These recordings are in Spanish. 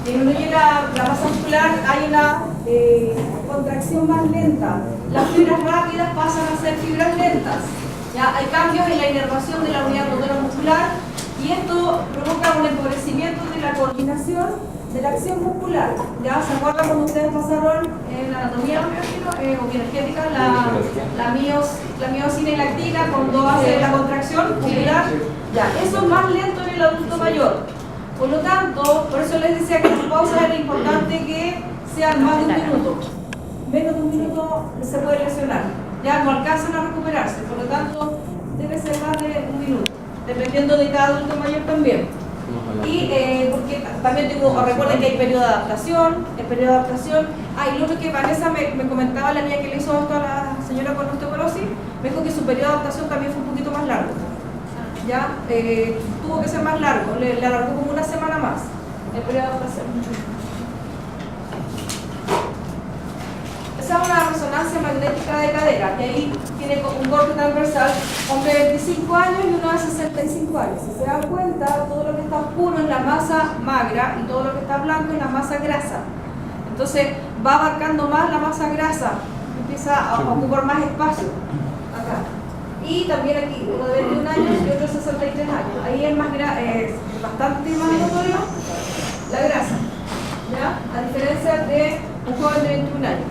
disminuye la masa muscular, hay una contracción más lenta. Las fibras rápidas pasan a ser fibras lentas. ¿Ya? Hay cambios en la inervación de la unidad motora muscular y esto provoca un empobrecimiento de la coordinación de la acción muscular. ¿Ya? ¿Se acuerdan cuando ustedes pasaron en la anatomía o bioenergética la miosina y lactina cuando hace la contracción muscular? Ya, eso es más lento en el adulto mayor. Por lo tanto, por eso les decía que las pausas era importante que sean más de un minuto. Menos de un minuto se puede lesionar. Ya no alcanzan a recuperarse, por lo tanto debe ser más de un minuto, dependiendo de cada adulto mayor también. Y porque también recuerden que hay periodo de adaptación, y lo otro que Vanessa me comentaba, la niña que le hizo esto a la señora con osteoporosis, me dijo que su periodo de adaptación también fue un poquito más largo. Ya tuvo que ser más largo, le alargó como una semana más el periodo de adaptación. Esa es una resonancia magnética de cadera, que ahí tiene un corte transversal, hombre de 25 años y uno de 65 años. Si se dan cuenta, todo lo que está oscuro es la masa magra y todo lo que está blanco es la masa grasa. Entonces va abarcando más la masa grasa, empieza a ocupar más espacio acá. Y también aquí, uno de 21 años y otro de 63 años. Ahí es bastante más notorio la grasa, ¿ya? A diferencia de un joven de 21 años.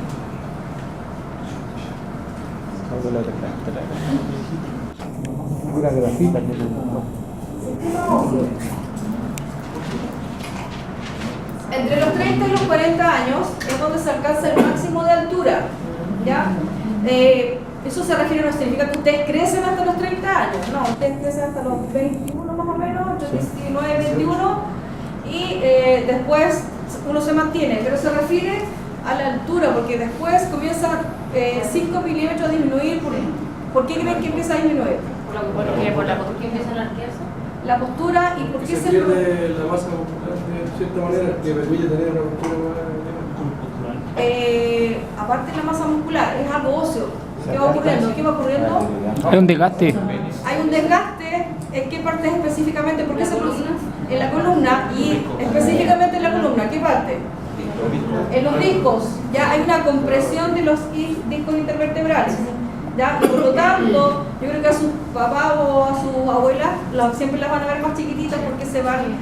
Una grafita que entre los 30 y los 40 años es donde se alcanza el máximo de altura, ¿ya? Eso se refiere, no significa que ustedes crecen hasta los 30 años, no, ustedes crecen hasta los 21 más o menos, entre 19 y 21, y después uno se mantiene, pero se refiere a la altura, porque después comienza 5 milímetros a disminuir. ¿Por qué creen que empieza a disminuir? Por la postura que empiezan a arquearse. La postura y por qué se pierde la masa muscular de cierta manera que permite tener una postura más. Aparte de la masa muscular, es algo óseo. ¿Qué va ocurriendo? ¿Qué va ocurriendo? hay un desgaste. Hay un desgaste. ¿En qué parte específicamente? ¿Por qué se produce? En la columna y específicamente en la columna. ¿Qué parte? En los discos. Ya hay una compresión de los discos intervertebrales. ¿Ya? Y por lo tanto, yo creo que a su papá o a su abuela siempre las van a ver más chiquititas porque se van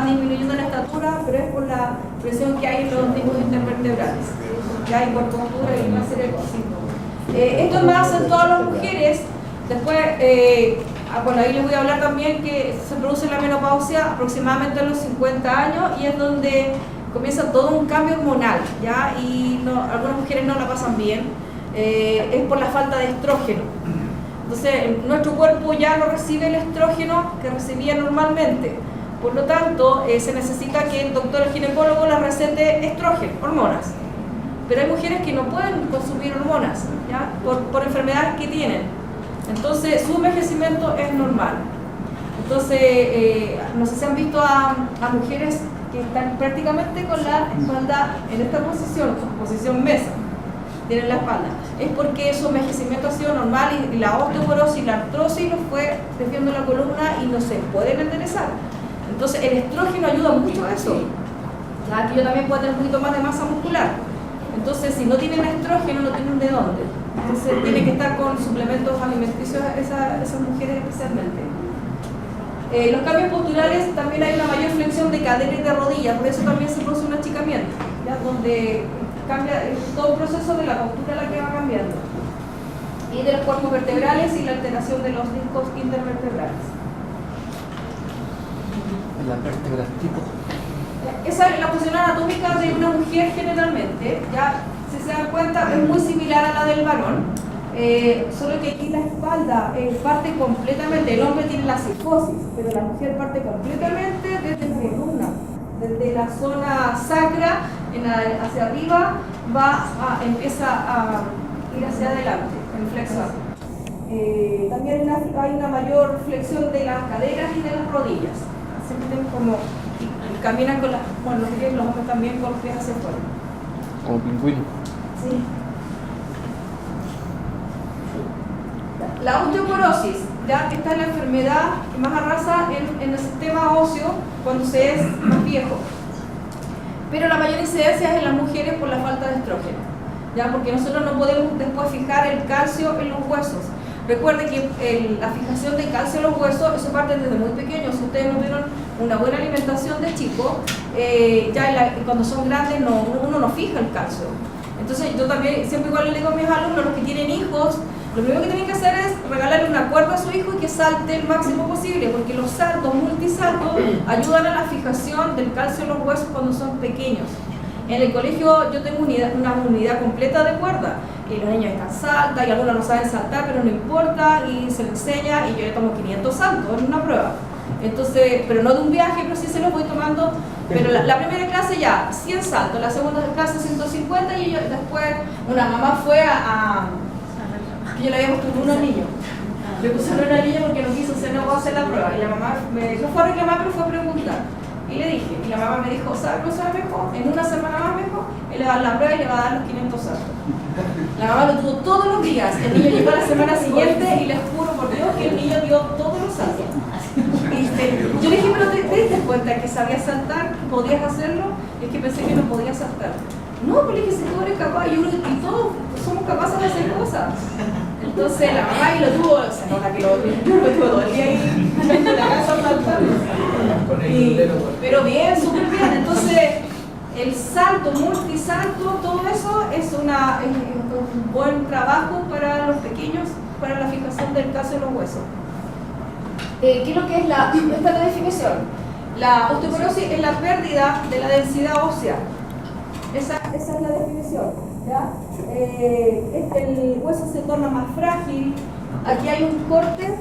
disminuyendo en estatura, pero es por la presión que hay en los discos intervertebrales. Ya hay por postura y una serie de cosas. Esto es más acentuado en las mujeres. Después, bueno, ahí les voy a hablar también que se produce la menopausia aproximadamente a los 50 años y es donde comienza todo un cambio hormonal, ¿ya? Y algunas mujeres no la pasan bien. Es por la falta de estrógeno. Entonces, nuestro cuerpo ya no recibe el estrógeno que recibía normalmente. Por lo tanto, se necesita que el doctor, el ginecólogo, la recete estrógeno, hormonas. Pero hay mujeres que no pueden consumir hormonas, ¿ya? Por enfermedades que tienen. Entonces, su envejecimiento es normal. Entonces, no sé si han visto a mujeres que están prácticamente con la espalda en esta posición mesa. Tienen la espalda, es porque su envejecimiento ha sido normal y la osteoporosis y la artrosis los fue desviando la columna y no se pueden enderezar. Entonces el estrógeno ayuda mucho a eso, ya que yo también puedo tener un poquito más de masa muscular. Entonces si no tienen estrógeno no tienen de dónde. Entonces tienen que estar con suplementos alimenticios esas mujeres especialmente. Los cambios posturales también hay una mayor flexión de cadera y de rodilla, por eso también se produce un achicamiento, ¿ya? Donde cambia todo el proceso de la postura la que va cambiando y de los cuerpos vertebrales y la alteración de los discos intervertebrales. La vértebra tipo. Esa es la posición anatómica de una mujer generalmente, ya si se dan cuenta es muy similar a la del varón, solo que aquí la espalda parte completamente, el hombre tiene la cifosis, pero la mujer parte completamente desde la columna, desde la zona sacra hacia arriba empieza a ir hacia adelante, en flexión. También hay una mayor flexión de las caderas y de las rodillas. Siempre tienen como y caminan con los hombres también con los pies hacia afuera. Como pingüino. Sí. La osteoporosis, ya esta es la enfermedad que más arrasa en el sistema óseo cuando se es más viejo. incidencias en las mujeres por la falta de estrógeno, ¿ya? Porque nosotros no podemos después fijar el calcio en los huesos. Recuerden que la fijación de calcio en los huesos, eso parte desde muy pequeños. Si ustedes no tuvieron una buena alimentación de chico, cuando son grandes uno no fija el calcio. Entonces yo también siempre igual le digo a mis alumnos, los que tienen hijos, lo primero que tienen que hacer es regalarle una cuerda a su hijo y que salte el máximo posible, porque los saltos, multisaltos, ayudan a la fijación del calcio en los huesos cuando son pequeños. En el colegio yo tengo una unidad completa de cuerda, y los niños están saltas y algunos no saben saltar, pero no importa, y se les enseña, y yo le tomo 500 saltos en una prueba. Entonces, pero no de un viaje, pero sí se los voy tomando. Pero la primera clase ya 100 saltos, la segunda clase 150, y después una mamá fue yo le había puesto unos niños. Le pusieron una niña porque no quiso hacer la prueba, y la mamá no fue a reclamar, pero fue a preguntar. Y le dije, y la mamá me dijo, ¿sabe, profesora? Mejor, en una semana más mejor, él le va a dar la prueba y le va a dar los 500 saltos. La mamá lo tuvo todos los días, el niño llegó a la semana siguiente y les juro por Dios que el niño dio todos los saltos. Yo le dije, pero ¿te diste cuenta que sabías saltar, que podías hacerlo? Es que pensé que no podías saltar. No, pero es que si tú eres capaz, y todos somos capaces de hacer cosas. Entonces la mamá y lo tuvo, se nota que yo lo tuve todo el día ahí en la casa saltando. Pero bien, súper bien. Entonces el salto, multisalto, todo eso es un buen trabajo para los pequeños, para la fijación del calcio en los huesos. ¿Qué es lo que es esta es la definición? La osteoporosis es la pérdida de la densidad ósea. Esa es la definición, ¿ya? El hueso se torna más frágil. Aquí hay un corte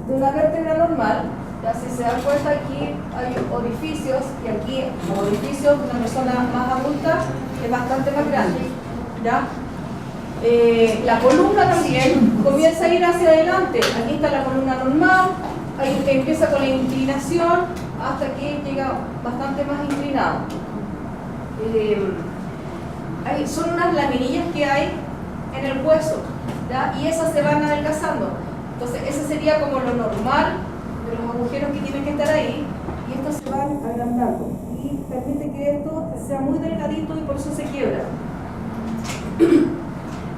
de una vértebra normal. Ya, si se dan cuenta, aquí hay orificios, y aquí orificios de una persona más adulta es bastante más grande, ¿ya? La columna también comienza a ir hacia adelante. Aquí está la columna normal, ahí empieza con la inclinación hasta que llega bastante más inclinado. Son unas laminillas que hay en el hueso, ¿ya? Y esas se van adelgazando. Entonces ese sería como lo normal de los agujeros que tienen que estar ahí, y estos se van agrandando y permite que esto sea muy delgadito y por eso se quiebra.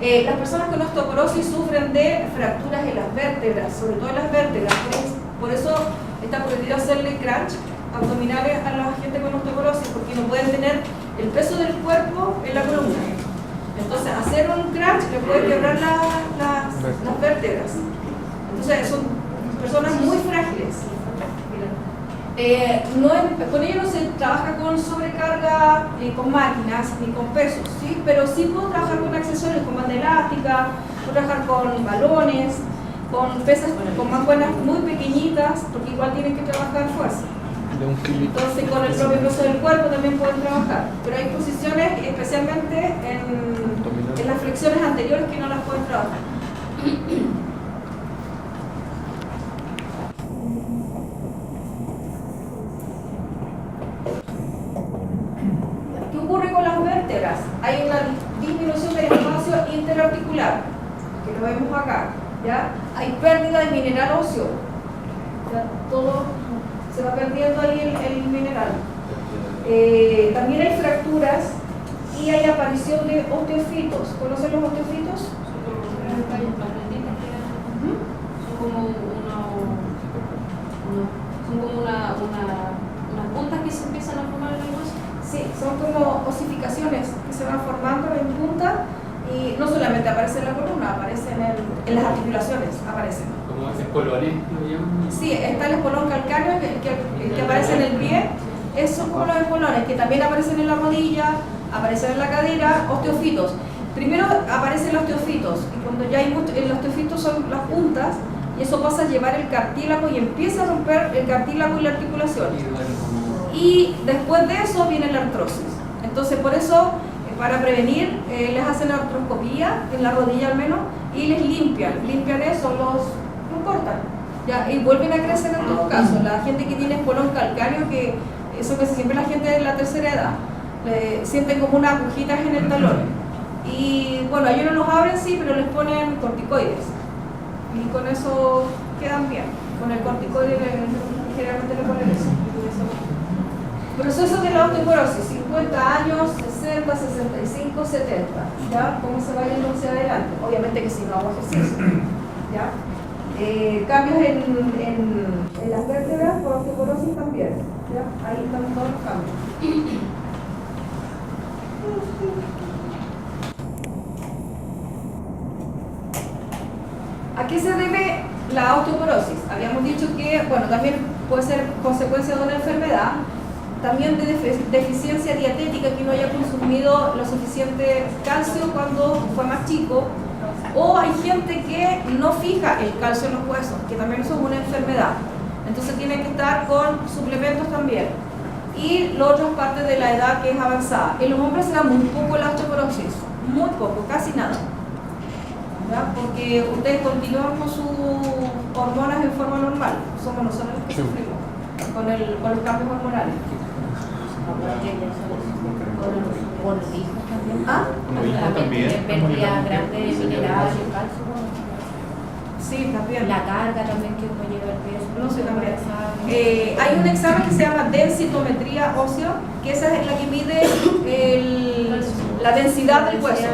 Las personas con osteoporosis sufren de fracturas en las vértebras, sobre todo en las vértebras. Por eso está prohibido hacerle crunch abdominales a la gente con osteoporosis, porque no pueden tener el peso del cuerpo en la columna. Entonces hacer un crunch le puede quebrar las vértebras. Entonces son personas muy frágiles. Con ellos no se trabaja con sobrecarga, con máquinas ni con pesos, ¿sí? Pero sí puedo trabajar con accesorios, con banda elástica, puedo trabajar con balones, con pesas con mancuernas muy pequeñitas, porque igual tienen que trabajar fuerza. Entonces con el propio peso del cuerpo también pueden trabajar, pero hay posiciones, especialmente en las flexiones anteriores, que no las pueden trabajar. ¿Qué ocurre con las vértebras? Hay una disminución del espacio interarticular, que lo vemos acá, ¿ya? Hay pérdida de mineral óseo, ¿ya? Todo se va perdiendo ahí el mineral. También hay fracturas y hay aparición de osteofitos. ¿Conocen los osteofitos? Son como unas puntas que se empiezan a formar en el hueso. Sí, son como osificaciones que se van formando en punta, y no solamente aparece en la columna, aparecen en las articulaciones, aparecen. ¿Como espolones lo llaman? Sí, está el espolón calcáneo, el que aparece en el pie. Esos son como los espolones, que también aparecen en la rodilla, aparecen en la cadera. Osteofitos. Primero aparecen los osteofitos, y cuando ya hay los osteofitos son las puntas, y eso pasa a llevar el cartílago y empieza a romper el cartílago y la articulación. Y después de eso viene la artrosis. Entonces, por eso, para prevenir, les hacen artroscopía, en la rodilla al menos, y les limpian eso, lo cortan, ¿ya? Y vuelven a crecer en todo caso. La gente que tiene espolón calcáneo, que eso que siempre la gente de la tercera edad, sienten como unas agujitas en el talón. Y bueno, ellos no los abren, sí, pero les ponen corticoides. Y con eso quedan bien. Con el corticoide generalmente le ponen eso. Proceso de la osteoporosis, 50 años, 60, 65, 70. ¿Ya? ¿Cómo se va yendo hacia adelante? Obviamente que si no hago ejercicio. ¿Ya? Cambios en las vértebras por osteoporosis también. ¿Ya? Ahí están todos los cambios. ¿A qué se debe la osteoporosis? Habíamos dicho que, bueno, también puede ser consecuencia de una enfermedad, también de deficiencia dietética, que no haya consumido lo suficiente calcio cuando fue más chico, o hay gente que no fija el calcio en los huesos, que también eso es una enfermedad, entonces tiene que estar con suplementos también. Y lo otro es parte de la edad que es avanzada. En los hombres se da muy poco la osteoporosis, muy poco, casi nada. ¿Ya? Porque ustedes continúan con sus hormonas en forma normal, somos nosotros los que sufrimos con los cambios hormonales. Con los hijos también. ¿Ah? También pérdida grande de minerales, calcio. Sí, también. La carga también que uno lleva el peso. No sé, también. Hay un examen que se llama densitometría ósea, que esa es la que mide la densidad del hueso,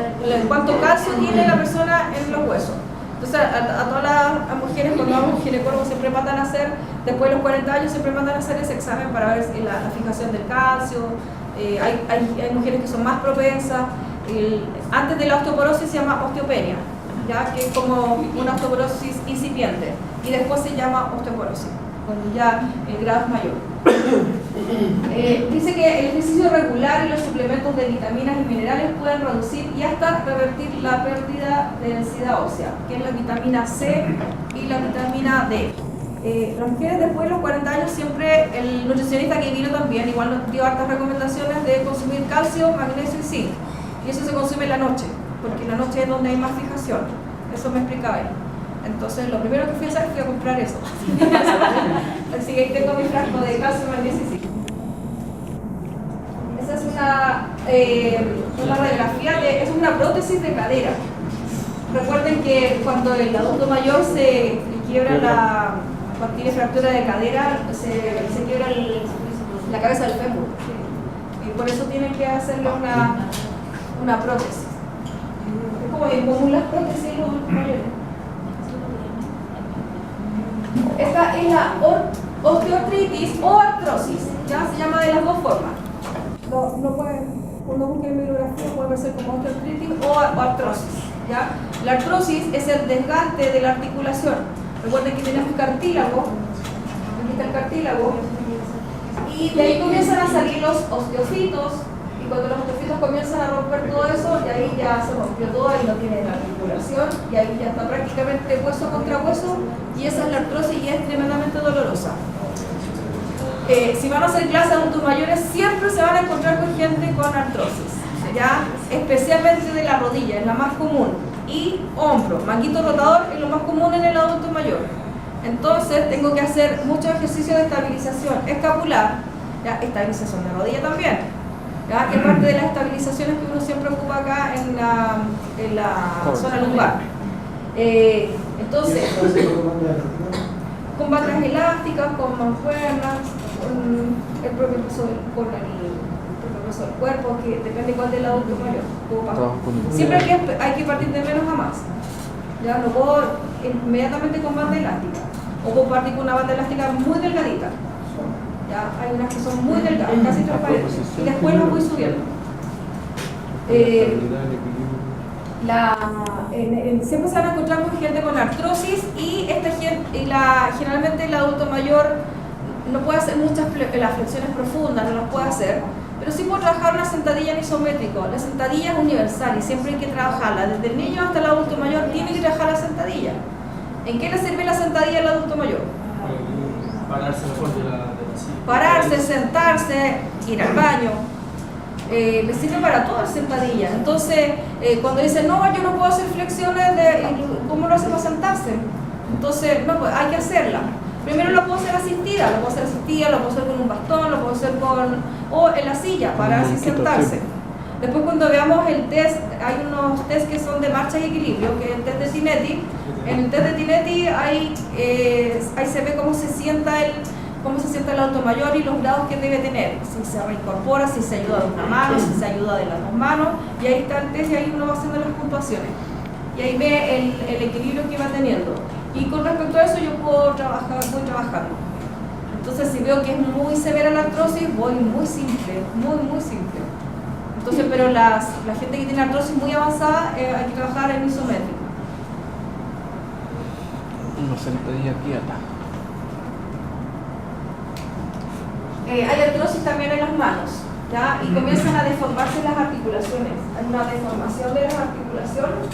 cuánto calcio tiene la persona en los huesos. Entonces, a todas las mujeres, cuando vamos a un ginecólogo, siempre mandan a hacer, después de los 40 años, siempre mandan a hacer ese examen para ver la fijación del calcio. Hay mujeres que son más propensas. Antes de la osteoporosis se llama osteopenia, ya que es como una osteoporosis incipiente, y después se llama osteoporosis, cuando ya el grado es mayor. Dice que el ejercicio regular y los suplementos de vitaminas y minerales pueden reducir y hasta revertir la pérdida de densidad ósea, que es la vitamina C y la vitamina D. Las mujeres después de los 40 años, siempre el nutricionista que vino también igual nos dio hartas recomendaciones de consumir calcio, magnesio y zinc, y eso se consume en la noche, porque en la noche es donde hay más fijación. Eso me explicaba él. Entonces, lo primero que fui a hacer fue a comprar eso. Así que ahí tengo mi frasco de calcio, magnesio y zinc. Esa es una radiografía, es una prótesis de cadera. Recuerden que cuando el adulto mayor se quiebra cuando tiene fractura de cadera, se quiebra la cabeza del fémur. Y por eso tienen que hacerle una prótesis. Es como común las prótesis en los adultos mayores. Esta es la osteoartritis o artrosis, ¿ya? Se llama de las dos formas. Cuando busquen bibliografía puede ser como osteoartritis o artrosis, ¿ya? La artrosis es el desgaste de la articulación. Recuerden que tenemos cartílago, aquí está el cartílago, y de ahí comienzan a salir los osteofitos, y cuando los osteofitos comienzan a romper todo eso, y ahí ya se rompió todo, ahí no tiene la articulación, y ahí ya está prácticamente hueso contra hueso, y esa es la artrosis y es tremendamente dolorosa. Si van a hacer clases de adultos mayores, siempre se van a encontrar con gente con artrosis, ¿ya? Especialmente de la rodilla, es la más común, y hombro, manguito rotador es lo más común en el adulto mayor. Entonces tengo que hacer muchos ejercicios de estabilización escapular, ¿ya? Estabilización de rodilla también, ¿ya? Que es parte de las estabilizaciones que uno siempre ocupa acá en la zona lumbar. Entonces, con bandas elásticas, con mancuernas, con el propio peso del cuerpo, que depende cuál del adulto mayor. Siempre hay que partir de menos a más. Ya no puedo inmediatamente con banda elástica, o puedo partir con una banda elástica muy delgadita. Ya hay unas que son muy delgadas, casi transparentes, y después las voy subiendo. Siempre se van a encontrar con gente con artrosis, y generalmente el adulto mayor no puede hacer muchas las flexiones profundas, no las puede hacer, pero sí puedo trabajar una sentadilla en isométrico. La sentadilla es universal y siempre hay que trabajarla. Desde el niño hasta el adulto mayor tiene que trabajar la sentadilla. ¿En qué le sirve la sentadilla al adulto mayor? Pararse mejor de la silla. Pararse, sentarse, ir al baño. Le sirve para todo la sentadilla. Entonces, cuando dicen, no, yo no puedo hacer flexiones, ¿cómo lo hace para sentarse? Entonces, no, pues hay que hacerla. Primero lo puedo hacer asistida, lo puedo hacer con un bastón, lo puedo hacer o en la silla, pararse y sentarse. Después, cuando veamos el test, hay unos test que son de marcha y equilibrio, que es el test de Tinetti. En el test de Tinetti ahí se ve cómo se sienta cómo se siente el adulto mayor y los grados que debe tener, si se reincorpora, si se ayuda de una mano, si se ayuda de las dos manos, y ahí está el test y ahí uno va haciendo las puntuaciones. Y ahí ve el equilibrio que va teniendo. Y con respecto a eso yo voy trabajando. Entonces si veo que es muy severa la artrosis, voy muy simple, muy simple. Entonces, pero la gente que tiene artrosis muy avanzada, hay que trabajar en isométrico. Una sentadilla quieta. Hay artrosis también en las manos, ¿ya? Y comienzan a deformarse las articulaciones. Hay una deformación de las articulaciones.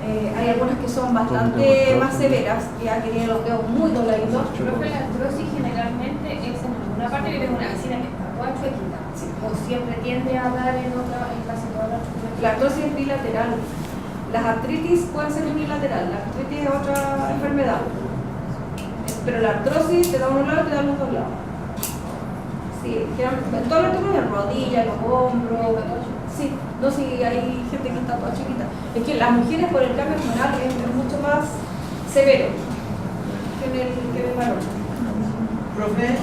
Hay algunas que son bastante más severas, ya que tienen los dedos muy dobladitos. Profe, la artrosis generalmente es en alguna parte que tengo una vecina que está toda chuequita. O siempre tiende a dar en casi todas las articulaciones. La artrosis es bilateral. Las artritis pueden ser unilateral. La artritis es otra enfermedad. Pero la artrosis te da uno lado y te da los dos lados. Sí, en todos los tipos de rodillas, los hombros. Sí, no, sí, hay gente que está toda chiquita. Es que las mujeres por el cambio hormonal es mucho más severo que en el varón. Profe,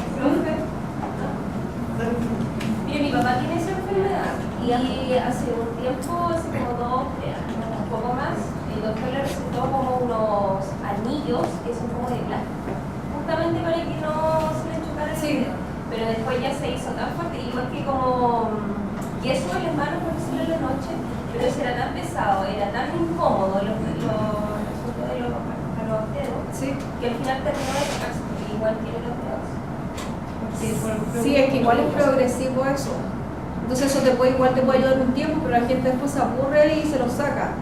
Mire, mi papá tiene esa enfermedad y hace un tiempo, hace como 2 años, un poco más, el doctor le recetó como unos anillos que son como de plástico, justamente para que no se le chocara el dedo. Pero después ya se hizo tan fuerte, igual que como yeso en las manos, por decirlo en la noche, pero eso era tan pesado, era tan incómodo los dedos, Sí. que al final terminó de sacarse, porque igual tiene los dedos. Sí, es que igual es progresivo eso. Entonces eso igual te puede ayudar un tiempo, pero la gente después se aburre y se lo saca.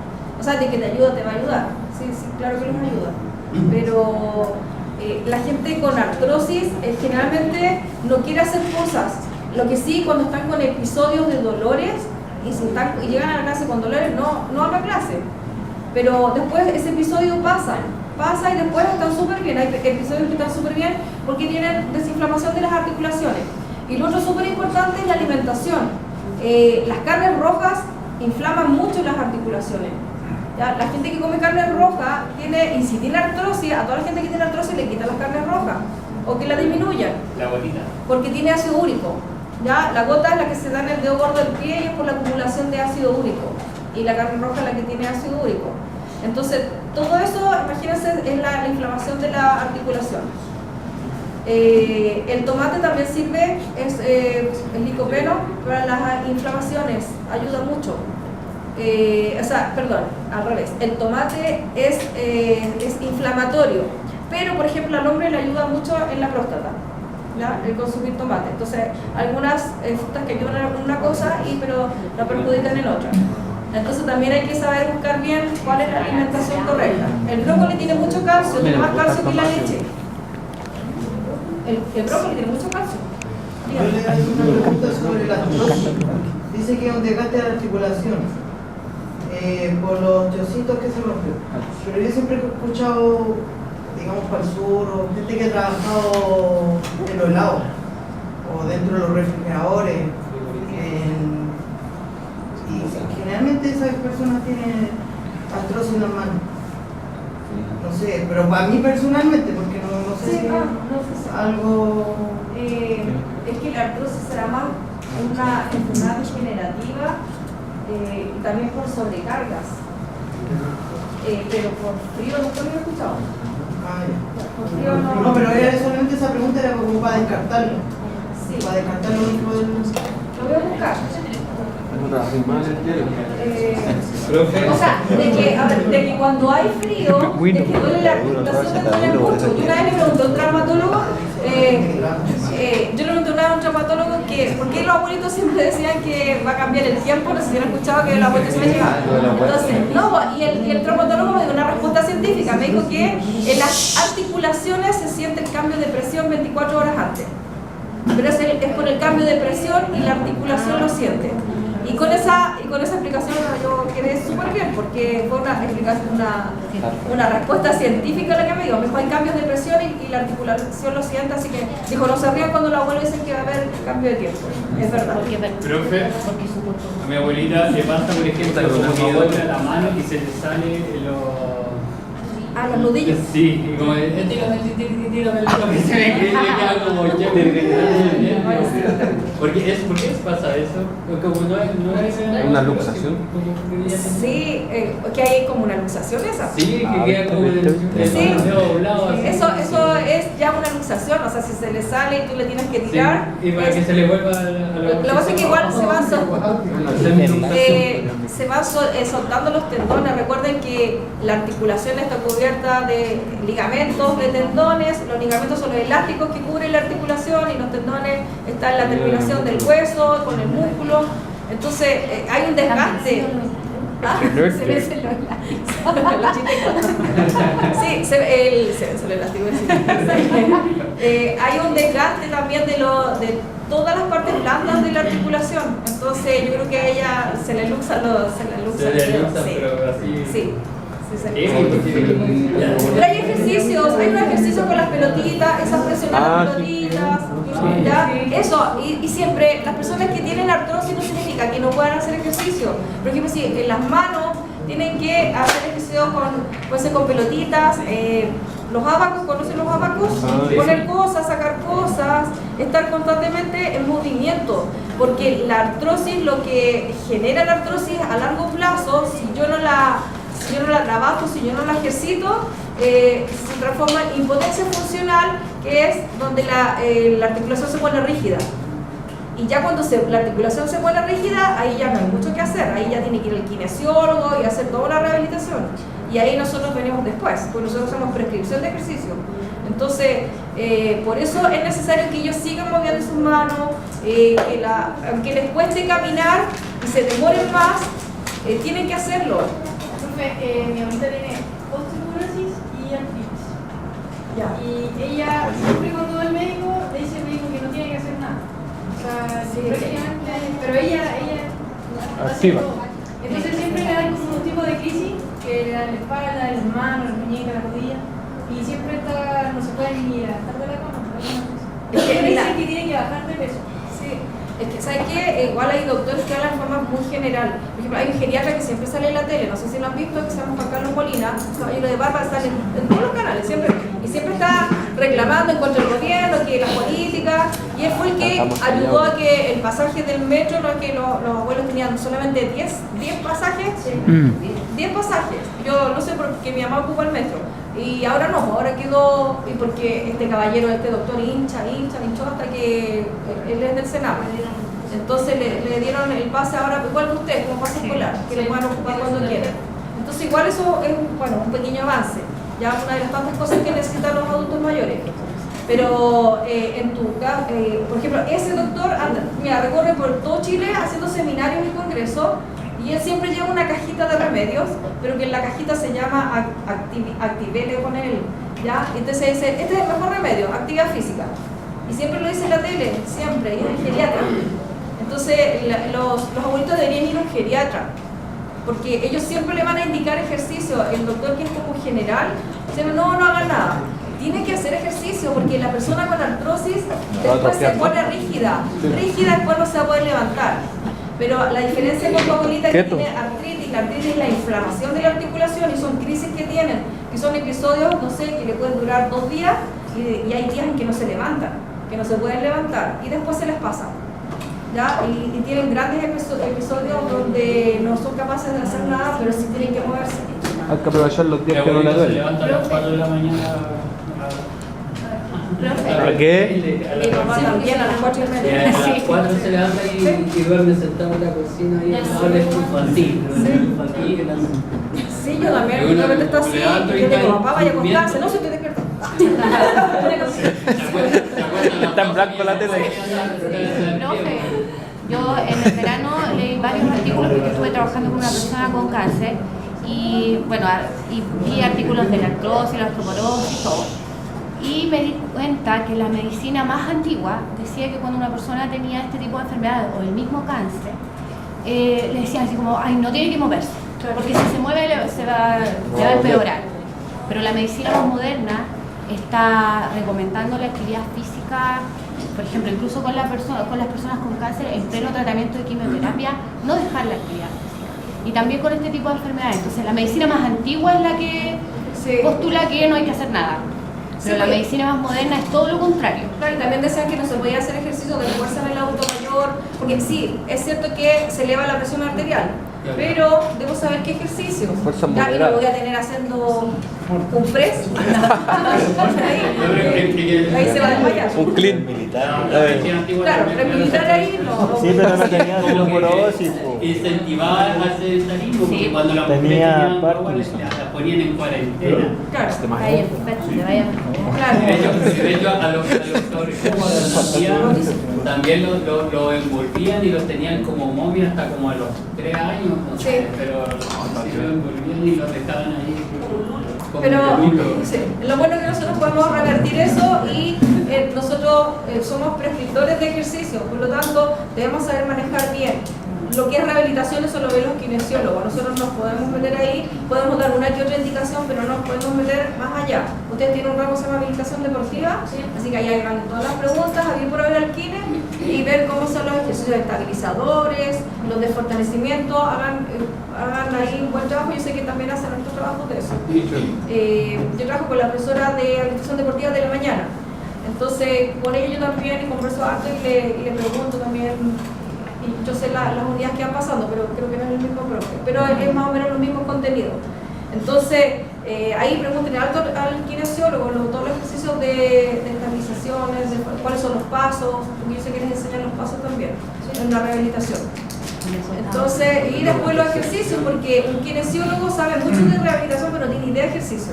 O sea, de que te ayuda, te va a ayudar. Sí, claro que les ayuda. Pero la gente con artrosis generalmente no quiere hacer cosas. Lo que sí, cuando están con episodios de dolores y llegan a la clase con dolores, no a la clase. Pero después ese episodio pasa y después están súper bien. Hay episodios que están súper bien porque tienen desinflamación de las articulaciones. Y lo otro súper importante es la alimentación. Las carnes rojas inflaman mucho las articulaciones. ¿Ya? La gente que come carne roja y si tiene artrosis, a toda la gente que tiene artrosis le quitan las carnes rojas o que la disminuyan. La gotita. Porque tiene ácido úrico. ¿Ya? La gota es la que se da en el dedo gordo del pie y es por la acumulación de ácido úrico. Y la carne roja es la que tiene ácido úrico. Entonces, todo eso, imagínense, es la inflamación de la articulación. El tomate también sirve, es el licopeno para las inflamaciones, ayuda mucho. Al revés, el tomate es inflamatorio, pero por ejemplo al hombre le ayuda mucho en la próstata, ¿ya? El consumir tomate. Entonces, algunas frutas que ayudan en una cosa, pero no perjudican en otra. Entonces también hay que saber buscar bien cuál es la alimentación correcta. El brócoli tiene mucho calcio, tiene más calcio que la leche. El brócoli tiene mucho calcio. yo le hago una pregunta sobre la artrosis. Dice que es un desgaste de la articulación por los chocitos que se rompen. Pero yo siempre he escuchado, digamos, para el sur, o gente que ha trabajado en los helados o dentro de los refrigeradores. Y generalmente esas personas tienen artrosis en las manos. No sé, pero para mí personalmente, porque no sé si es algo... Es que la artrosis será más una enfermedad degenerativa y también por sobrecargas. Pero por frío nunca lo he escuchado. Ah, ya. Por frío No, pero era solamente esa pregunta era como para descartarlo. Sí. Para descartarlo dentro del... Lo voy a buscar. O sea, de que cuando hay frío, de que duele la articulación, te duele mucho. Yo una vez le pregunté a un traumatólogo, que por qué los abuelitos siempre decían que va a cambiar el tiempo. No sé si han escuchado que los abuelitos siempre llegaban. Entonces, no, y el traumatólogo me dio una respuesta científica. Me dijo que en las articulaciones se siente el cambio de presión 24 horas antes. Pero es por el cambio de presión y la articulación lo siente. Y con esa explicación yo quedé súper bien, porque fue una respuesta científica la que me dio. Me dijo, hay cambios de presión y la articulación lo siente, así que dijo, no se rían cuando los abuelos dicen que va a haber cambio de tiempo. Es verdad. Profe, a mi abuelita le pasa, por ejemplo, como que dobla la mano y se le sale Ah, los nudillos. Sí, y como tírame lo que se me queda como ya ¿Por qué pasa eso? Como no es ¿Una luxación? Sí, que hay como una luxación esa. Sí, que queda como el Sí. dedo doblado así. Eso es ya una luxación, o sea, si se le sale y tú le tienes que tirar. Sí, y para que se le vuelva a la Lo que pasa es que igual se van soltando los tendones. Recuerden que la articulación está cubierta de ligamentos, de tendones. Los ligamentos son los elásticos que cubren la articulación y los tendones están en la terminación del hueso, con el músculo. Entonces hay un desgaste. Ah, se ve el sí, se ve el elástico. Hay un desgaste también de todas las partes blandas de la articulación. Entonces yo creo que a ella se le luxa sí. Pero así. Sí. Pero hay ejercicios, hay unos ejercicios con las pelotitas, esas presionar las pelotitas, ¿ya? Eso, y siempre las personas que tienen artrosis no significa que no puedan hacer ejercicio. Por ejemplo, si en las manos tienen que hacer ejercicio puede ser con pelotitas, los abacos, ¿conocen los abacos? Poner cosas, sacar cosas, estar constantemente en movimiento, porque la artrosis, lo que genera la artrosis a largo plazo, si yo no la trabajo, si yo no la ejercito, se transforma en impotencia funcional, que es donde la articulación se pone rígida. Y ya cuando la articulación se pone rígida, ahí ya no hay mucho que hacer, ahí ya tiene que ir el kinesiólogo y hacer toda la rehabilitación. Y ahí nosotros venimos después, porque nosotros hacemos prescripción de ejercicio. Entonces, por eso es necesario que ellos sigan moviendo sus manos, aunque les cueste caminar y se demoren más, tienen que hacerlo. Mi abuelita tiene osteoporosis y artritis. Ya. Y ella siempre cuando va al médico le dice al médico que no tiene que hacer nada. O sea, prácticamente, pero ella activa. Entonces siempre le dan como un tipo de crisis que le dan la espalda, las manos, las muñecas, las rodillas. Y siempre no se puede ni levantar de la cama. Ella dice que tiene que bajar de peso. Sí. Es que, ¿sabes qué? Igual hay doctores que hablan de forma muy general. Por ejemplo, hay un geriatra que siempre sale en la tele, no sé si lo han visto, que se llama Juan Carlos Molina, caballero de barba, sale en todos los canales, siempre. Y siempre está reclamando en contra del gobierno, que las políticas, y él fue el que ayudó a que el pasaje del metro, no es que los abuelos tenían solamente 10 pasajes, 10 pasajes. Yo no sé por qué mi mamá ocupa el metro. Y ahora no, ahora quedó, y porque este caballero, este doctor hinchó hasta que él es del Senado. Entonces le dieron el pase ahora, igual que usted, como pase escolar, que lo puedan ocupar cuando quieran. Entonces igual eso es un pequeño avance, ya una de las tantas cosas que necesitan los adultos mayores. Pero en tu caso, por ejemplo, ese doctor recorre por todo Chile haciendo seminarios y congresos. Y él siempre lleva una cajita de remedios, pero que en la cajita se llama Activele con él, ¿ya? Entonces dice, este es el mejor remedio, actividad física. Y siempre lo dice en la tele, siempre, y es el geriatra. Entonces los abuelitos deberían ir a un geriatra, porque ellos siempre le van a indicar ejercicio. El doctor, que es como general, dice, no hagan nada. Tiene que hacer ejercicio, porque la persona con artrosis después se pone rígida, después no se va a poder levantar. Pero la diferencia con tu abuelita, que tiene artritis, la artritis es la inflamación de la articulación y son crisis que tienen, que son episodios, no sé, que le pueden durar 2 días y hay días en que no se levantan, que no se pueden levantar y después se les pasa, ¿ya? Y tienen grandes episodios donde no son capaces de hacer nada, pero sí tienen que moverse. Hay que aprovechar los días que no le se duele. levanta a las 4 de la mañana. ¿Para qué? Mi mamá también a las 4:30. A las 4 se levanta y duerme sentado en la cocina y ahora es infantil. Sí, yo también, mi mamá está así, y yo digo, papá, vaya a acostarse, no, si estoy despierta. Está en blanco la tele. Profe, yo en el verano leí varios artículos porque estuve trabajando con una persona con cáncer y bueno, y vi artículos de la artrosis, la osteoporosis, todo. Y me di cuenta que la medicina más antigua decía que cuando una persona tenía este tipo de enfermedades o el mismo cáncer, le decían así como, ay, no tiene que moverse, porque si se mueve se va a empeorar. Pero la medicina más moderna está recomendando la actividad física, por ejemplo, incluso con las personas con cáncer en pleno tratamiento de quimioterapia, no dejar la actividad física. Y también con este tipo de enfermedades. Entonces la medicina más antigua es la que Sí. postula que no hay que hacer nada. Pero Sí, la porque- medicina más moderna es todo lo contrario. Claro, y también decían que no se podía hacer ejercicio de fuerza en el auto mayor, porque sí, es cierto que se eleva la presión arterial, pero debo saber qué ejercicio. Fuerza Ya que no moderada. lo voy a tener haciendo un press. Ahí se va a desmayar. Un clean. Claro, remilitar ahí no. Sí, pero no tenía Como que osteoporosis, po. incentivaba al sedentarismo, porque Sí. cuando las mujeres Tenía tenían guagua, Parkinson. las ponían en cuarentena. Claro, Vaya, te vaya. De hecho, a los cabros cuando nacían, también los envolvían y los tenían como momias hasta como a los 3 años, no sé, Sí. pero sí los envolvían y los dejaban ahí. como Pero bonitos. sí, lo bueno es que nosotros podemos revertir eso y nosotros somos prescriptores de ejercicio, por lo tanto debemos saber manejar bien. Lo que es rehabilitación, eso lo ven los kinesiólogos. Nosotros nos podemos meter ahí, podemos dar una que otra indicación, pero no nos podemos meter más allá. Ustedes tienen un ramo que se llama habilitación deportiva, así que ahí hagan todas las preguntas, a bien por haber al kine y ver cómo son los ejercicios estabilizadores, los de fortalecimiento, hagan ahí un buen trabajo. Yo sé que también hacen nuestro trabajo de eso. Yo trabajo con la profesora de habilitación deportiva de la mañana, entonces con ella yo también converso harto y le pregunto también. Y yo sé las unidades que van pasando, pero creo que no es el mismo profe, pero es más o menos los mismos contenidos. Entonces, ahí pregunten al kinesiólogo todos los ejercicios de estabilizaciones, de cuáles son los pasos, porque yo sé que les enseñan los pasos también en la rehabilitación. Entonces, y después los ejercicios, porque un kinesiólogo sabe mucho de rehabilitación, pero no tiene idea de ejercicio.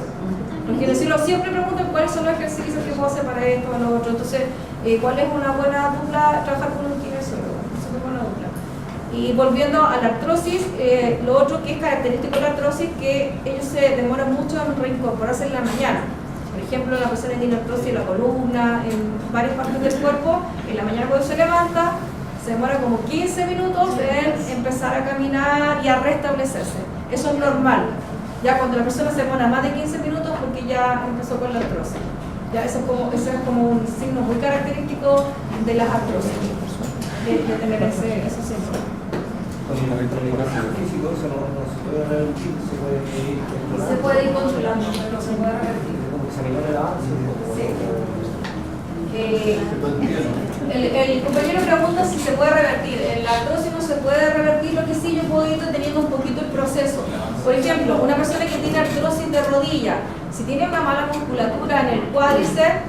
Los kinesiólogos siempre preguntan cuáles son los ejercicios que puedo hacer para esto o lo otro. Entonces, ¿cuál es una buena dupla trabajar con un kinesiólogo? Y volviendo a la artrosis, lo otro que es característico de la artrosis es que ellos se demoran mucho en reincorporarse en la mañana. Por ejemplo, la persona que tiene artrosis en la columna, en varias partes del cuerpo, en la mañana cuando se levanta, se demora como 15 minutos en empezar a caminar y a restablecerse. Eso es normal. Ya cuando la persona se demora más de 15 minutos porque ya empezó con la artrosis. Ya eso es como un signo muy característico de las artrosis, de tener ese síntoma. Se puede ir controlando, pero no se puede revertir. Sí. El compañero pregunta si se puede revertir. En la artrosis no se puede revertir, lo que sí yo puedo ir deteniendo un poquito el proceso. Por ejemplo, una persona que tiene artrosis de rodilla, si tiene una mala musculatura en el cuádriceps,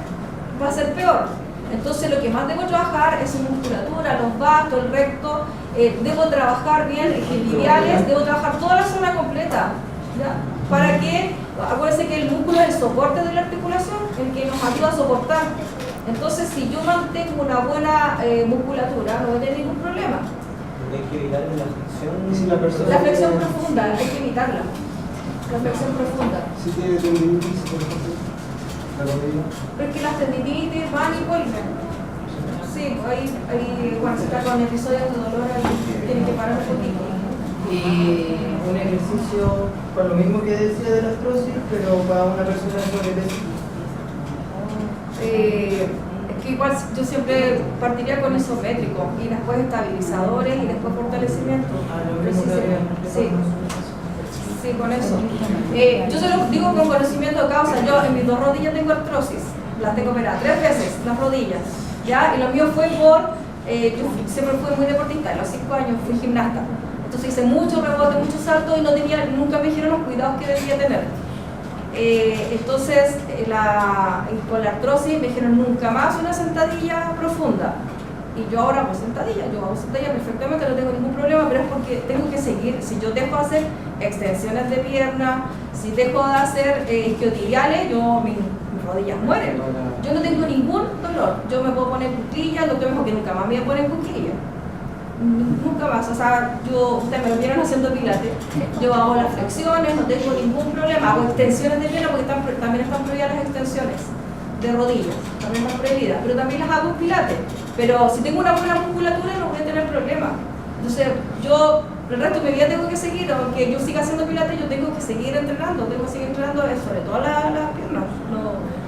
va a ser peor. Entonces lo que más debo trabajar es su musculatura, los bastos, el recto, debo trabajar bien isquiotibiales, debo trabajar toda la zona completa, ¿ya? Para que, acuérdense que el músculo es el soporte de la articulación, el que nos ayuda a soportar. Entonces si yo mantengo una buena musculatura, no voy a tener ningún problema. Hay que evitar la flexión. ¿Y si la persona La flexión profunda, hay que evitarla. La flexión profunda. si tiene tendinitis, por ejemplo, la rodilla? Pero es que las tendinitis van y vuelven. Sí, ahí cuando se está con episodios de dolor, ahí tiene que parar un poquito. Y un ejercicio para lo mismo que decía de la artrosis, pero para una persona de sobrepeso. Es que igual yo siempre partiría con isométrico y después estabilizadores y después fortalecimiento. Sí. Sí, con eso. Yo se lo digo con conocimiento de causa. Yo en mis 2 rodillas tengo artrosis. Las tengo operadas 3 veces, las rodillas. ¿Ya? Y lo mío fue yo siempre fui muy deportista. A los 5 años fui gimnasta. Entonces hice mucho rebote, mucho salto y nunca me dijeron los cuidados que debía tener. Entonces, con la artrosis me dijeron nunca más una sentadilla profunda. Y yo ahora hago sentadilla, perfectamente, no tengo ningún problema, pero es porque tengo que seguir. Si yo dejo de hacer extensiones de pierna, si dejo de hacer isquiotibiales, mis rodillas mueren. Yo no tengo ningún dolor. Yo me puedo poner cuclillas, el doctor me dijo que nunca más me voy a poner cuclillas. Nunca más, o sea, ustedes me lo vieron haciendo pilates, yo hago las flexiones, no tengo ningún problema, hago extensiones de pierna porque también están prohibidas las extensiones de rodillas, también están prohibidas, pero también las hago en pilates, pero si tengo una buena musculatura no voy a tener problema. Entonces yo el resto de mi vida tengo que seguir, aunque yo siga haciendo pilates, yo tengo que seguir entrenando, sobre todo las piernas,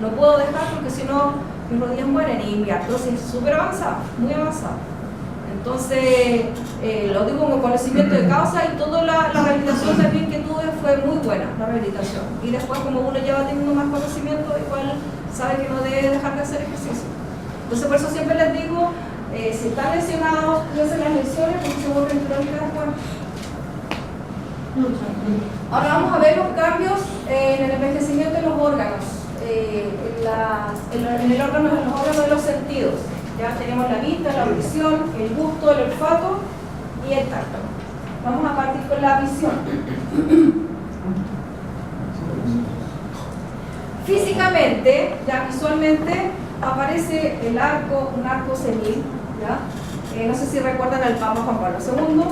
no puedo dejar porque si no mis rodillas mueren y mi artrosis es súper avanzada, muy avanzada. Entonces, lo digo como conocimiento de causa y toda la rehabilitación también que tuve fue muy buena, la rehabilitación. Y después, como uno ya va teniendo más conocimiento, igual sabe que no debe dejar de hacer ejercicio. Entonces, por eso siempre les digo, si están lesionados, cuídense las lesiones porque se vuelven crónicas después. Ahora vamos a ver los cambios en el envejecimiento de los órganos, en el órgano de los órganos de los sentidos. Ya tenemos la vista, la audición, el gusto, el olfato y el tacto. Vamos a partir con la visión. Físicamente, ya visualmente, aparece el arco, un arco senil. ¿Ya? No sé si recuerdan al Papa Juan Pablo II.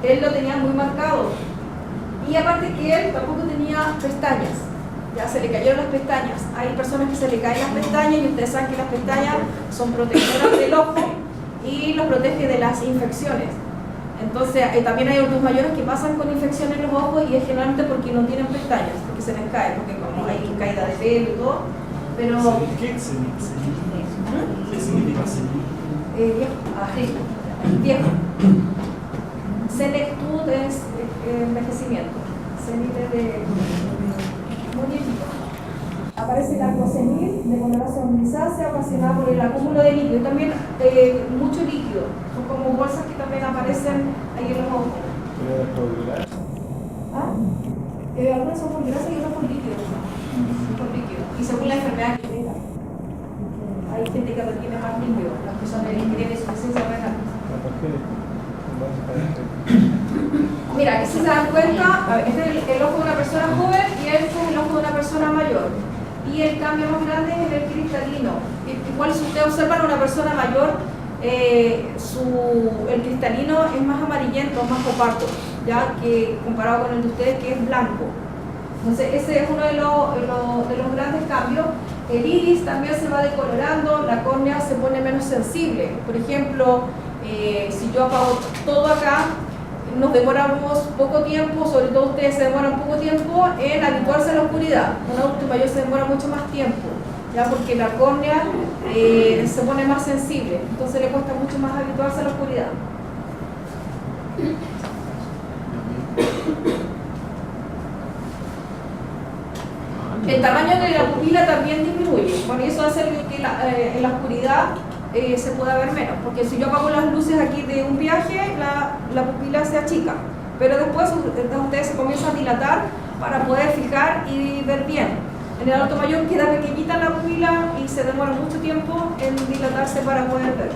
Él lo tenía muy marcado. Y aparte que él tampoco tenía pestañas. Ya se le cayeron las pestañas. Hay personas que se le caen las pestañas y ustedes saben que las pestañas son protectoras del ojo y los protege de las infecciones. Entonces también hay adultos mayores que pasan con infecciones en los ojos y es generalmente porque no tienen pestañas, porque se les cae, porque como hay caída de pelo y todo. Pero ¿Qué significa senil? Viejo. Senectud es envejecimiento. Senil es de muñequito. Aparece el arco senil de coloración grisácea ocasionada por el acúmulo de líquido. Y también mucho líquido. Son como bolsas que también aparecen ahí en los ojos. Algunas son por grasa y otras por líquido. Y según la enfermedad que tenga. Hay gente que requiere más líquido, las personas que tienen insuficiencia renal. Mira, aquí si se dan cuenta, este es el ojo de una persona joven y este es el ojo de una persona mayor. Y el cambio más grande es el cristalino. Igual si ustedes observan una persona mayor, el cristalino es más amarillento, más opaco, ya que comparado con el de ustedes que es blanco. Entonces ese es uno de los grandes cambios. El iris también se va decolorando, la córnea se pone menos sensible. Por ejemplo, si yo apago todo acá, nos demoramos poco tiempo, sobre todo ustedes se demoran poco tiempo en habituarse a la oscuridad. Un adulto mayor se demora mucho más tiempo, ya porque la córnea se pone más sensible, entonces le cuesta mucho más habituarse a la oscuridad. El tamaño de la pupila también disminuye. Bueno, eso hace que en la oscuridad se pueda ver menos, porque si yo apago las luces aquí de un viaje, la pupila se achica, pero después ustedes se comienzan a dilatar para poder fijar y ver bien. En el adulto mayor queda pequeñita la pupila y se demora mucho tiempo en dilatarse para poder ver.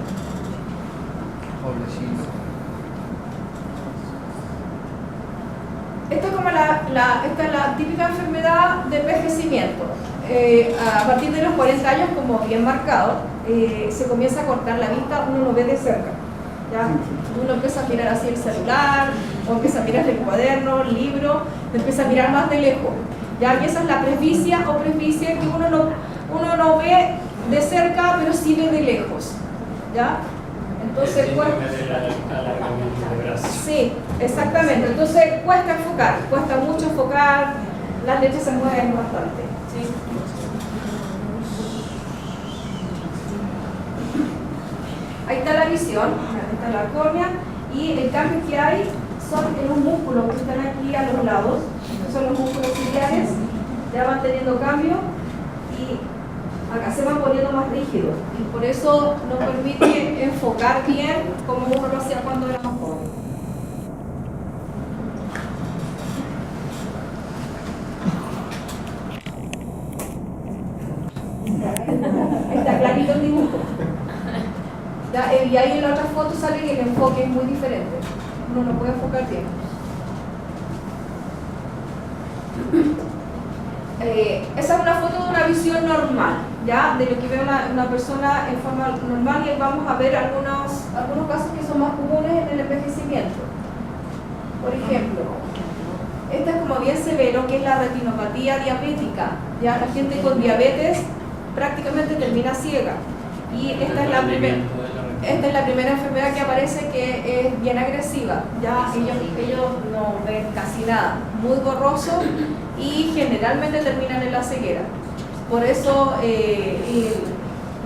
Esto es como esta es la típica enfermedad de envejecimiento. A partir de los 40 años, como bien marcado, se comienza a cortar la vista, uno lo ve de cerca. ¿Ya? Uno empieza a mirar así el celular, o empieza a mirar el cuaderno, el libro, empieza a mirar más de lejos. ¿Ya? Y esa es la presbicia o presbicia que uno no ve de cerca, pero sí ve de lejos. ¿Ya? Entonces, sí, exactamente. Entonces cuesta enfocar, cuesta mucho enfocar, las letras se mueven bastante. ¿Sí? Ahí está la visión, ahí está la córnea, y el cambio que hay son en los músculos que están aquí a los lados. Estos son los músculos ciliares, ya van teniendo cambio y acá se van poniendo más rígidos, y por eso nos permite enfocar bien como uno lo hacía cuando era más joven. Ahí está clarito el dibujo. ¿Ya? Y ahí en la otra foto sale que el enfoque es muy diferente, uno no puede enfocar bien. Esa es una foto de una visión normal, ¿ya? De lo que ve una persona en forma normal, y vamos a ver algunos casos que son más comunes en el envejecimiento. Por ejemplo, esta es como bien severo, que es la retinopatía diabética. ¿Ya? La gente con diabetes prácticamente termina ciega, y esta es la primera enfermedad que aparece, que es bien agresiva. Ya ellos no ven casi nada, muy borroso, y generalmente terminan en la ceguera. Por eso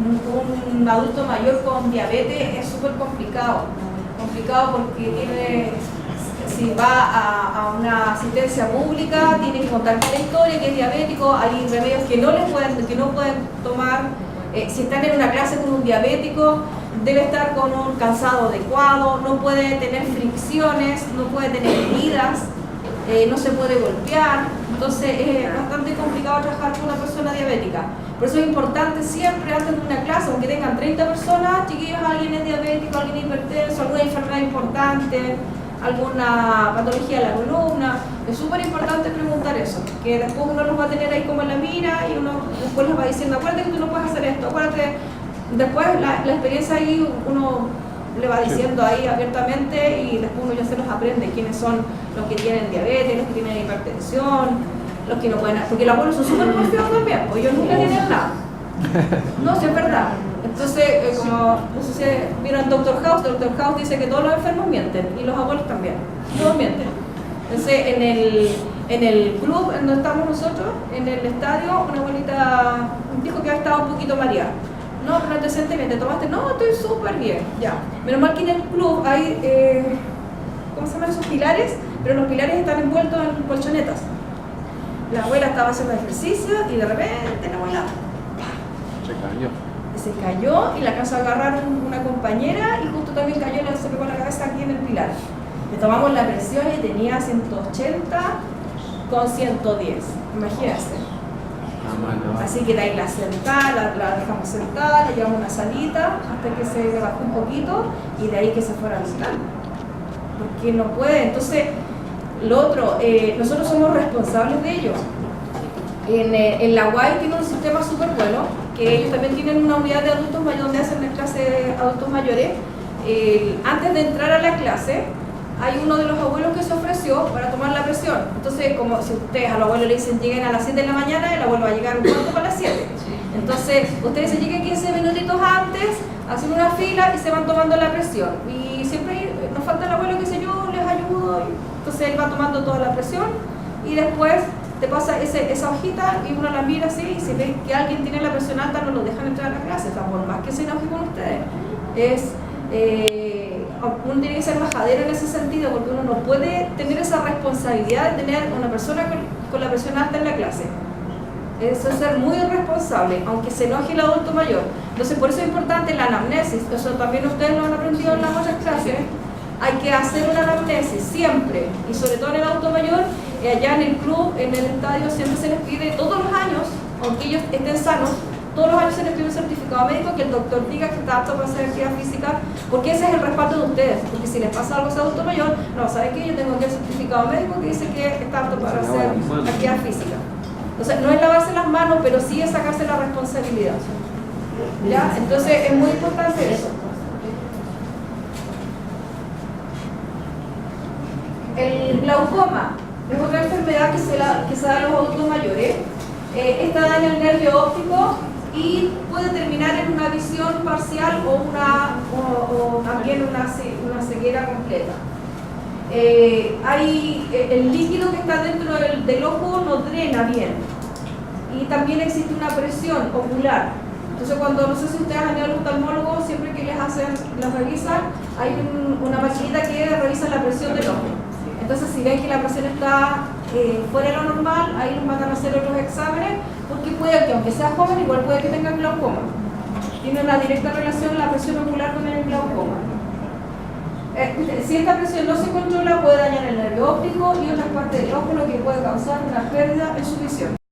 un adulto mayor con diabetes es súper complicado. Complicado porque tiene, si va a una asistencia pública, tiene que contar la historia, que es diabético, hay remedios que no pueden tomar. Si están en una clase con un diabético, debe estar con un calzado adecuado, no puede tener fricciones, no puede tener heridas, no se puede golpear. Entonces es bastante complicado trabajar con una persona diabética. Por eso es importante siempre antes de una clase, aunque tengan 30 personas, chiquillos, alguien es diabético, alguien es hipertenso, alguna enfermedad importante, alguna patología de la columna, es súper importante preguntar eso, que después uno los va a tener ahí como en la mira y uno después les va diciendo, acuérdate que tú no puedes hacer esto, acuérdate. Después la experiencia ahí uno le va diciendo ahí abiertamente y después uno ya se los aprende quiénes son los que tienen diabetes, los que tienen hipertensión, los que no pueden, porque los abuelos son súper porfiados también, pues ellos nunca tienen nada. No, sí es verdad. Entonces, como no sé si vieron Doctor House dice que todos los enfermos mienten y los abuelos también, todos mienten. Entonces, en el club en donde estamos nosotros, en el estadio, una abuelita dijo que había estado un poquito mareada. No, pero no te sientes bien, ¿te tomaste? No, estoy súper bien, ya. Menos mal que en el club hay, ¿cómo se llaman esos pilares? Pero los pilares están envueltos en colchonetas. La abuela estaba haciendo ejercicio y de repente la abuela se cayó y la alcanzó a agarrar una compañera y justo también cayó y se pegó la cabeza aquí en el pilar. Le tomamos la presión y tenía 180 con 110, imagínense. Así que de ahí la dejamos sentada, la llevamos a una salita hasta que se bajó un poquito y de ahí que se fuera al hospital. Porque no puede. Entonces, lo otro, nosotros somos responsables de ellos. En la UAI tiene un sistema súper bueno, que ellos también tienen una unidad de adultos mayores donde hacen la clase de adultos mayores. Antes de entrar a la clase, hay uno de los abuelos que se ofreció para tomar la presión. Entonces, como si ustedes a los abuelos le dicen lleguen a las 7 de la mañana, el abuelo va a llegar un cuarto para las 7. Entonces, ustedes se lleguen 15 minutitos antes, hacen una fila y se van tomando la presión. Y siempre nos falta el abuelo que dice yo les ayudo. Entonces él va tomando toda la presión y después te pasa esa hojita y uno la mira así y si ves que alguien tiene la presión alta no lo dejan entrar a la clase, por más que se enoje con ustedes. Uno tiene que ser majadero en ese sentido porque uno no puede tener esa responsabilidad de tener una persona con la presión alta en la clase. Eso es ser muy irresponsable, aunque se enoje el adulto mayor. Entonces por eso es importante la anamnesis, eso también ustedes lo han aprendido en las otras clases. Hay que hacer una anamnesis siempre, y sobre todo en el adulto mayor, allá en el club, en el estadio, siempre se les pide todos los años, aunque ellos estén sanos, todos los años se les pide un certificado médico que el doctor diga que está apto para hacer actividad física, porque ese es el respaldo de ustedes, porque si les pasa algo a ese adulto mayor, no, ¿saben qué? Yo tengo aquí el certificado médico que dice que está apto para hacer actividad física. Entonces, no es lavarse las manos, pero sí es sacarse la responsabilidad. ¿Ya? Entonces, es muy importante eso. El glaucoma es otra enfermedad que se da a los adultos mayores. Esta daña el nervio óptico y puede terminar en una visión parcial o también una ceguera completa. El líquido que está dentro del ojo no drena bien y también existe una presión ocular. Entonces no sé si ustedes han ido al oftalmólogo, siempre que les revisan, hay una maquinita que revisa la presión del ojo. Entonces si ven que la presión está fuera de lo normal, ahí nos mandan a hacer otros exámenes, porque puede que aunque sea joven, igual puede que tengan glaucoma. Tiene una directa relación la presión ocular con el glaucoma. Si esta presión no se controla, puede dañar el nervio óptico y otras partes del ojo, lo que puede causar una pérdida en su visión.